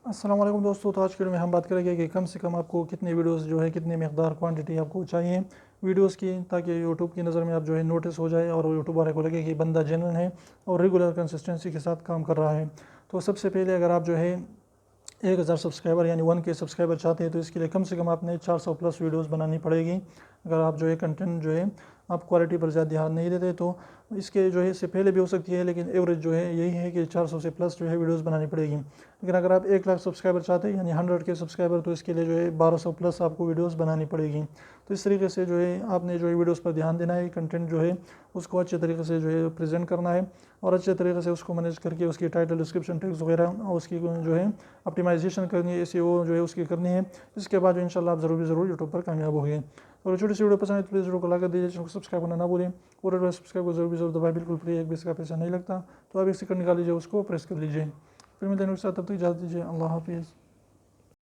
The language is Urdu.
السلام علیکم دوستو، تو آج کے ویڈیو میں ہم بات کریں گے کہ کم سے کم آپ کو کتنے ویڈیوز جو ہے کتنے مقدار کوانٹٹی آپ کو چاہیے ویڈیوز کی، تاکہ یوٹیوب کی نظر میں آپ جو ہے نوٹس ہو جائے اور یوٹیوب والے کو لگے کہ بندہ جینوئن ہے اور ریگولر کنسسٹنسی کے ساتھ کام کر رہا ہے۔ تو سب سے پہلے اگر آپ جو ہے 1000 سبسکرائبر یعنی 1K سبسکرائبر چاہتے ہیں تو اس کے لیے کم سے کم آپ نے 400 پلس ویڈیوز بنانی پڑے گی۔ اگر آپ جو ہے کنٹینٹ جو ہے آپ کوالٹی پر زیادہ دھیان نہیں دیتے تو اس کے جو ہے اس سے پہلے بھی ہو سکتی ہے، لیکن ایوریج جو ہے یہی ہے کہ 400 سے پلس جو ہے ویڈیوز بنانی پڑے گی۔ لیکن اگر آپ 1 لاکھ سبسکرائبر چاہتے ہیں یعنی 100K سبسکرائبر تو اس کے لیے جو ہے 1200 پلس آپ کو ویڈیوز بنانی پڑے گی۔ تو اس طریقے سے جو ہے آپ نے جو ہے ویڈیوز پر دھیان دینا ہے، کنٹینٹ جو ہے اس کو اچھے طریقے سے جو ہے پریزنٹ کرنا ہے اور اچھے طریقے سے اس کو مینیج کر کے اس کی ٹائٹل، ڈسکرپشن، ٹیکسٹ وغیرہ اور اس کی جو ہے اپٹیمائزیشن کرنی ہے، SEO جو ہے اس کی کرنی ہے۔ اس کے بعد جو انشاءاللہ آپ ضرور یوٹیوب پر کامیاب ہوگے۔ اور چھوٹی سی ویڈیو پسند ہے تو پلیز ویڈیو کو لائک کر دیجیے، چینل کو سبسکرائب کرنا نہ بھولیں۔ اور سبسکرائب کو ضرور دبائیں، بالکل فری ہے، ایک بھی اس کا پیسہ نہیں لگتا۔ تو آپ ایک سیکنڈ نکال لیجیے، اس کو پریس کر لیجیے۔ پھر ملتے ہیں، تب تک اجازت دیجیے، اللہ حافظ۔